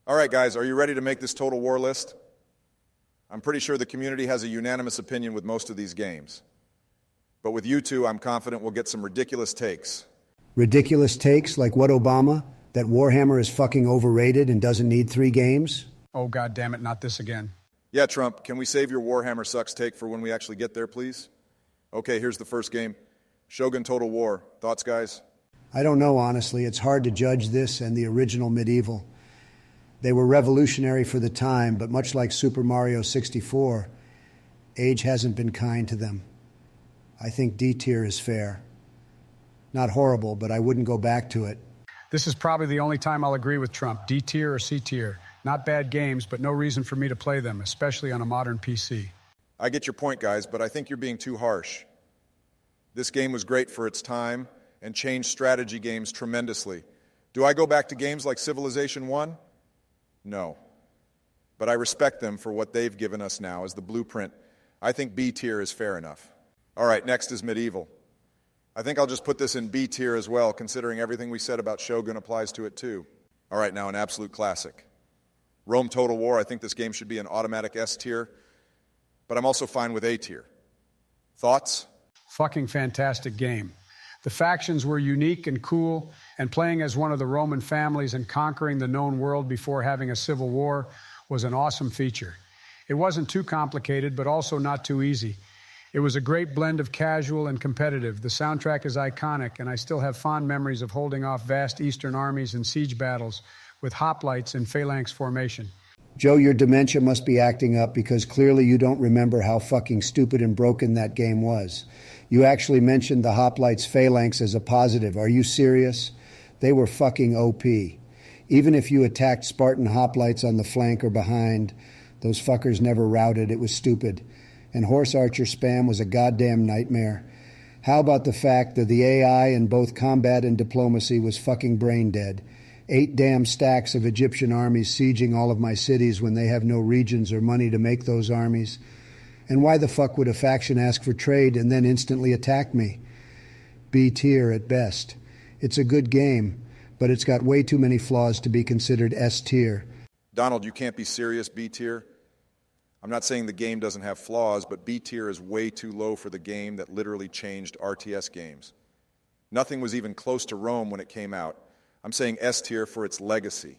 All right, guys, are you ready to make this Total War list? I'm pretty sure the community has a unanimous opinion with most of these games. But with you two, I'm confident we'll get some ridiculous takes. Ridiculous takes like what, Obama? That Warhammer is fucking overrated and doesn't need 3 games? Oh, God damn it, not this again. Yeah, Trump, can we save your Warhammer sucks take for when we actually get there, please? Okay, here's the first game. Shogun Total War. Thoughts, guys? I don't know, honestly. It's hard to judge this and the original Medieval. They were revolutionary for the time, but much like Super Mario 64, age hasn't been kind to them. I think D tier is fair. Not horrible, but I wouldn't go back to it. This is probably the only time I'll agree with Trump. D tier or C tier. Not bad games, but no reason for me to play them, especially on a modern PC. I get your point, guys, but I think you're being too harsh. This game was great for its time and changed strategy games tremendously. Do I go back to games like Civilization 1? No. But I respect them for what they've given us now as the blueprint. I think B tier is fair enough. All right, next is Medieval. I think I'll just put this in B tier as well, considering everything we said about Shogun applies to it too. All right, now an absolute classic. Rome Total War, I think this game should be an automatic S tier, but I'm also fine with A tier. Thoughts? Fucking fantastic game. The factions were unique and cool, and playing as one of the Roman families and conquering the known world before having a civil war was an awesome feature. It wasn't too complicated, but also not too easy. It was a great blend of casual and competitive. The soundtrack is iconic, and I still have fond memories of holding off vast Eastern armies in siege battles with hoplites in phalanx formation. Joe, your dementia must be acting up because clearly you don't remember how fucking stupid and broken that game was. You actually mentioned the hoplites phalanx as a positive. Are you serious? They were fucking OP. Even if you attacked Spartan hoplites on the flank or behind, those fuckers never routed. It was stupid. And horse archer spam was a goddamn nightmare. How about the fact that the AI in both combat and diplomacy was fucking brain dead? 8 damn stacks of Egyptian armies sieging all of my cities when they have no regions or money to make those armies. And why the fuck would a faction ask for trade and then instantly attack me? B tier at best. It's a good game, but it's got way too many flaws to be considered S tier. Donald, you can't be serious, B tier. I'm not saying the game doesn't have flaws, but B tier is way too low for the game that literally changed RTS games. Nothing was even close to Rome when it came out. I'm saying S tier for its legacy.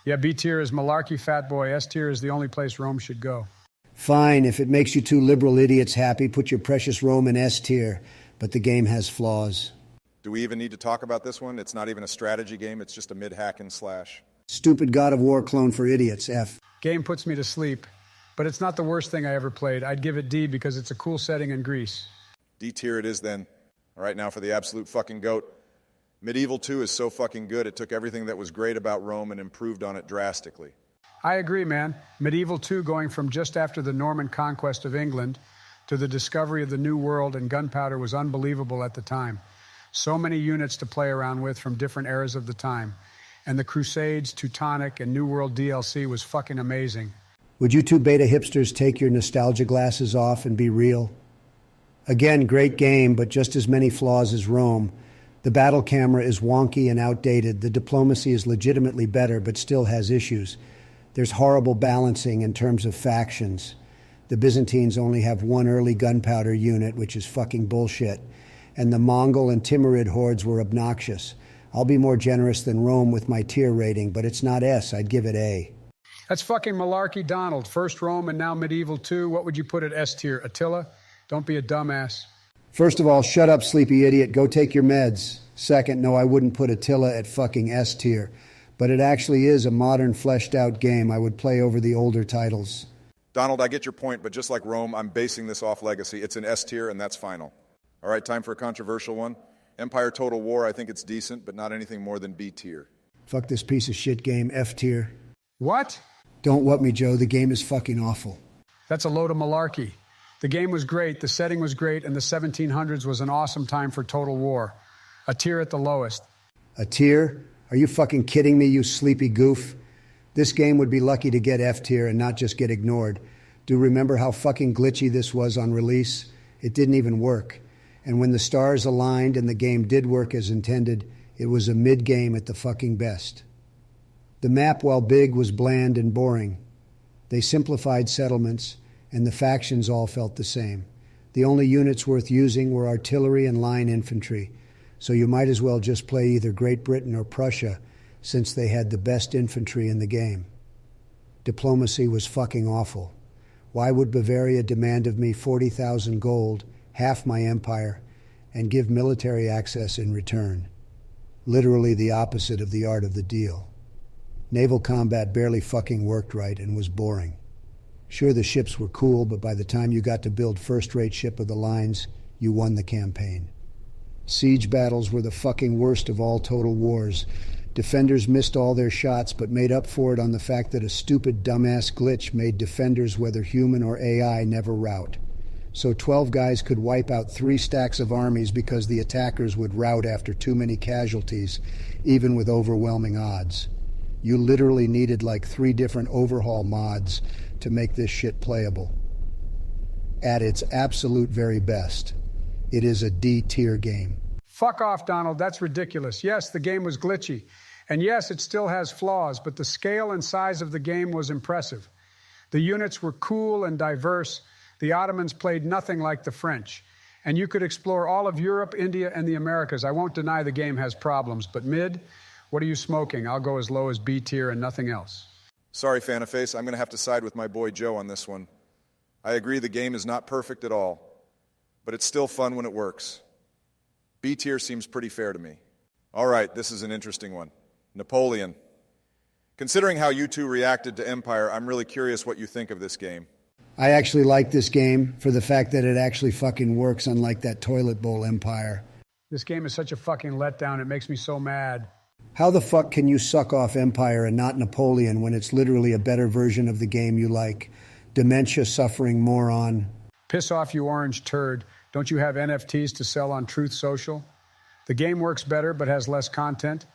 Yeah, B tier is malarkey, fat boy. S tier is the only place Rome should go. Fine, if it makes you two liberal idiots happy, put your precious Rome in S tier, but the game has flaws. Do we even need to talk about this one? It's not even a strategy game, it's just a mid-hack and slash. Stupid God of War clone for idiots, F. Game puts me to sleep, but it's not the worst thing I ever played. I'd give it D because it's a cool setting in Greece. D tier it is then. All right, now for the absolute fucking GOAT. Medieval 2 is so fucking good, it took everything that was great about Rome and improved on it drastically. I agree, man. Medieval 2 going from just after the Norman conquest of England to the discovery of the New World and gunpowder was unbelievable at the time. So many units to play around with from different eras of the time. And the Crusades, Teutonic, and New World DLC was fucking amazing. Would you two beta hipsters take your nostalgia glasses off and be real? Again, great game, but just as many flaws as Rome. The battle camera is wonky and outdated. The diplomacy is legitimately better, but still has issues. There's horrible balancing in terms of factions. The Byzantines only have 1 early gunpowder unit, which is fucking bullshit. And the Mongol and Timurid hordes were obnoxious. I'll be more generous than Rome with my tier rating, but it's not S. I'd give it A. That's fucking malarkey, Donald. First Rome and now Medieval 2. What would you put at S tier? Attila? Don't be a dumbass. First of all, shut up, sleepy idiot. Go take your meds. Second, no, I wouldn't put Attila at fucking S tier. But it actually is a modern, fleshed-out game I would play over the older titles. Donald, I get your point, but just like Rome, I'm basing this off legacy. It's an S tier, and that's final. All right, time for a controversial one. Empire Total War, I think it's decent, but not anything more than B tier. Fuck this piece of shit game, F tier. What? Don't what me, Joe. The game is fucking awful. That's a load of malarkey. The game was great, the setting was great, and the 1700s was an awesome time for Total War. A tier at the lowest. A tier? Are you fucking kidding me, you sleepy goof? This game would be lucky to get F tier and not just get ignored. Do remember how fucking glitchy this was on release? It didn't even work. And when the stars aligned and the game did work as intended, it was a mid-game at the fucking best. The map, while big, was bland and boring. They simplified settlements, and the factions all felt the same. The only units worth using were artillery and line infantry, so you might as well just play either Great Britain or Prussia, since they had the best infantry in the game. Diplomacy was fucking awful. Why would Bavaria demand of me 40,000 gold, half my empire, and give military access in return? Literally the opposite of the art of the deal. Naval combat barely fucking worked right and was boring. Sure, the ships were cool, but by the time you got to build first-rate ship of the lines, you won the campaign. Siege battles were the fucking worst of all total wars. Defenders missed all their shots, but made up for it on the fact that a stupid dumbass glitch made defenders, whether human or AI, never rout. So 12 guys could wipe out 3 stacks of armies because the attackers would rout after too many casualties, even with overwhelming odds. You literally needed like 3 different overhaul mods to make this shit playable. At its absolute very best, it is a D-tier game. Fuck off, Donald. That's ridiculous. Yes, the game was glitchy. And yes, it still has flaws, but the scale and size of the game was impressive. The units were cool and diverse. The Ottomans played nothing like the French. And you could explore all of Europe, India, and the Americas. I won't deny the game has problems, but mid, what are you smoking? I'll go as low as B tier and nothing else. Sorry, Fanaface, I'm going to have to side with my boy Joe on this one. I agree the game is not perfect at all, but it's still fun when it works. B tier seems pretty fair to me. All right, this is an interesting one. Napoleon. Considering how you two reacted to Empire, I'm really curious what you think of this game. I actually like this game for the fact that it actually fucking works, unlike that toilet bowl Empire. This game is such a fucking letdown. It makes me so mad. How the fuck can you suck off Empire and not Napoleon when it's literally a better version of the game you like? Dementia-suffering moron. Piss off, you orange turd. Don't you have NFTs to sell on Truth Social? The game works better but has less content.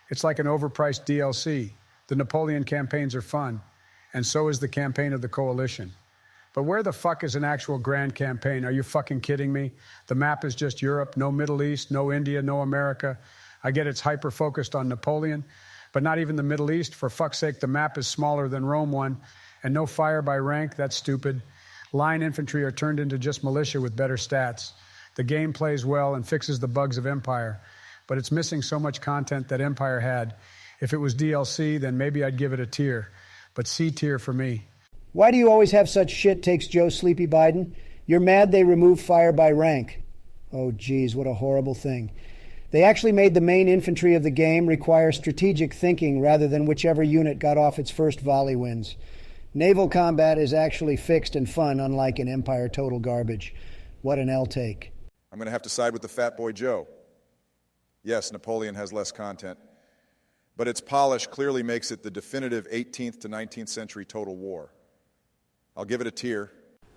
It's like an overpriced DLC. The Napoleon campaigns are fun, and so is the campaign of the Coalition. But where the fuck is an actual grand campaign? Are you fucking kidding me? The map is just Europe, no Middle East, no India, no America. I get it's hyper-focused on Napoleon, but not even the Middle East. For fuck's sake, the map is smaller than Rome one, and no fire by rank. That's stupid. Line infantry are turned into just militia with better stats. The game plays well and fixes the bugs of Empire, but it's missing so much content that Empire had. If it was DLC, then maybe I'd give it a tier, but C tier for me. Why do you always have such shit takes Joe Sleepy Biden? You're mad they removed fire by rank. Oh, geez, what a horrible thing. They actually made the main infantry of the game require strategic thinking rather than whichever unit got off its first volley wins. Naval combat is actually fixed and fun, unlike in Empire total garbage. What an L take. I'm going to have to side with the fat boy Joe. Yes, Napoleon has less content, but its polish clearly makes it the definitive 18th to 19th century total war. I'll give it a tier.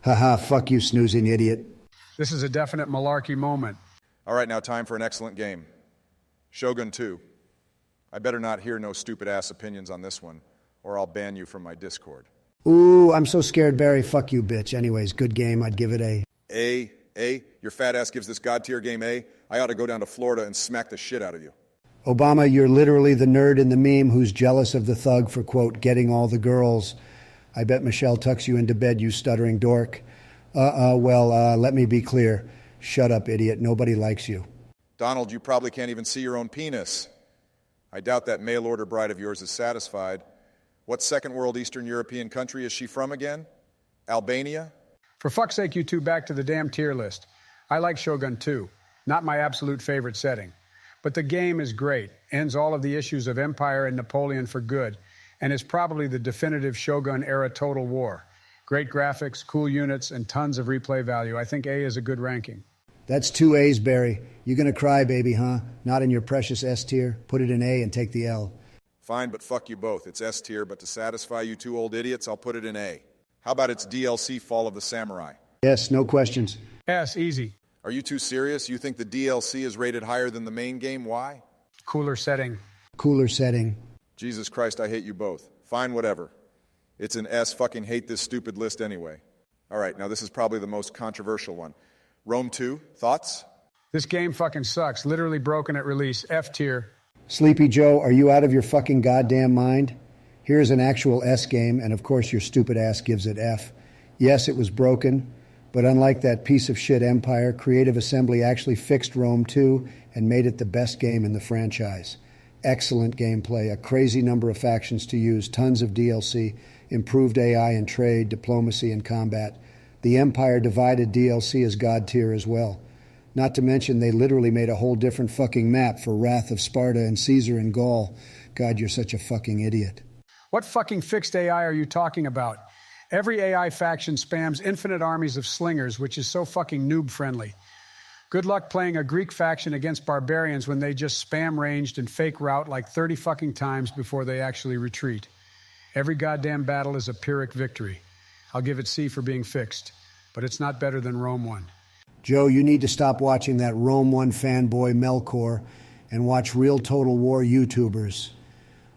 Haha, fuck you, snoozing idiot. This is a definite malarkey moment. All right, now time for an excellent game. Shogun 2. I better not hear no stupid-ass opinions on this one, or I'll ban you from my Discord. Ooh, I'm so scared, Barry. Fuck you, bitch. Anyways, good game. I'd give it a... A? Your fat ass gives this god-tier game A? I ought to go down to Florida and smack the shit out of you. Obama, you're literally the nerd in the meme who's jealous of the thug for, quote, getting all the girls. I bet Michelle tucks you into bed, you stuttering dork. Let me be clear. Shut up, idiot. Nobody likes you. Donald, you probably can't even see your own penis. I doubt that mail-order bride of yours is satisfied. What second world Eastern European country is she from again? Albania? For fuck's sake, you two, back to the damn tier list. I like Shogun 2. Not my absolute favorite setting. But the game is great, ends all of the issues of Empire and Napoleon for good, and is probably the definitive Shogun-era total war. Great graphics, cool units, and tons of replay value. I think A is a good ranking. That's 2 A's, Barry. You gonna cry, baby, huh? Not in your precious S tier. Put it in A and take the L. Fine, but fuck you both. It's S tier, but to satisfy you two old idiots, I'll put it in A. How about its DLC, Fall of the Samurai? Yes, no questions. S, easy. Are you two serious? You think the DLC is rated higher than the main game? Why? Cooler setting. Cooler setting. Jesus Christ, I hate you both. Fine, whatever. It's an S. Fucking hate this stupid list anyway. All right, now this is probably the most controversial one. Rome 2, thoughts? This game fucking sucks. Literally broken at release. F tier. Sleepy Joe, are you out of your fucking goddamn mind? Here's an actual S game, and of course your stupid ass gives it F. Yes, it was broken, but unlike that piece of shit Empire, Creative Assembly actually fixed Rome 2 and made it the best game in the franchise. Excellent gameplay, a crazy number of factions to use, tons of DLC, improved AI and trade, diplomacy and combat. The Empire Divided DLC is god tier as well. Not to mention they literally made a whole different fucking map for Wrath of Sparta and Caesar and Gaul. God, you're such a fucking idiot. What fucking fixed AI are you talking about? Every AI faction spams infinite armies of slingers, which is so fucking noob-friendly. Good luck playing a Greek faction against barbarians when they just spam ranged and fake route like 30 fucking times before they actually retreat. Every goddamn battle is a Pyrrhic victory. I'll give it C for being fixed, but it's not better than Rome 1. Joe, you need to stop watching that Rome 1 fanboy Melkor and watch real Total War YouTubers.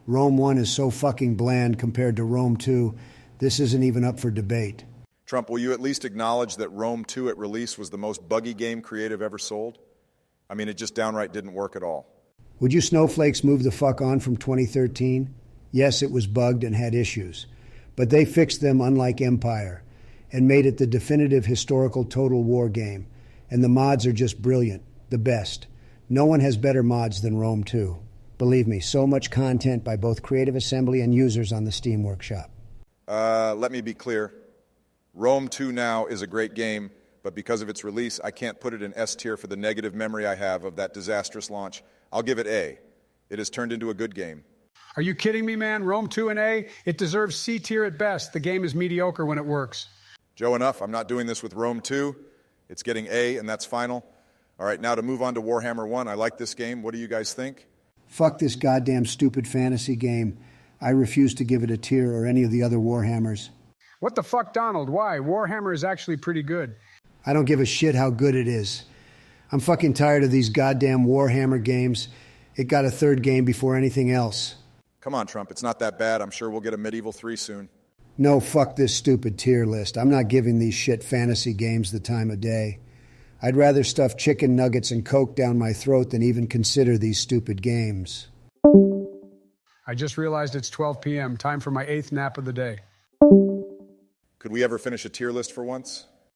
Rome 1 is so fucking bland compared to Rome 2, this isn't even up for debate. Trump, will you at least acknowledge that Rome 2 at release was the most buggy game Creative ever sold? I mean, it just downright didn't work at all. Would you snowflakes move the fuck on from 2013? Yes, it was bugged and had issues, but they fixed them unlike Empire and made it the definitive historical Total War game. And the mods are just brilliant, the best. No one has better mods than Rome 2. Believe me, so much content by both Creative Assembly and users on the Steam Workshop. Let me be clear. Rome 2 now is a great game, but because of its release, I can't put it in S tier for the negative memory I have of that disastrous launch. I'll give it A. It has turned into a good game. Are you kidding me, man? Rome 2 and A? It deserves C tier at best. The game is mediocre when it works. Joe, enough. I'm not doing this with Rome 2. It's getting A, and that's final. All right, now to move on to Warhammer 1. I like this game. What do you guys think? Fuck this goddamn stupid fantasy game. I refuse to give it a tier or any of the other Warhammers. What the fuck, Donald? Why? Warhammer is actually pretty good. I don't give a shit how good it is. I'm fucking tired of these goddamn Warhammer games. It got a third game before anything else. Come on, Trump. It's not that bad. I'm sure we'll get a Medieval 3 soon. No, fuck this stupid tier list. I'm not giving these shit fantasy games the time of day. I'd rather stuff chicken nuggets and Coke down my throat than even consider these stupid games. I just realized it's 12 p.m. Time for my 8th nap of the day. Could we ever finish a tier list for once?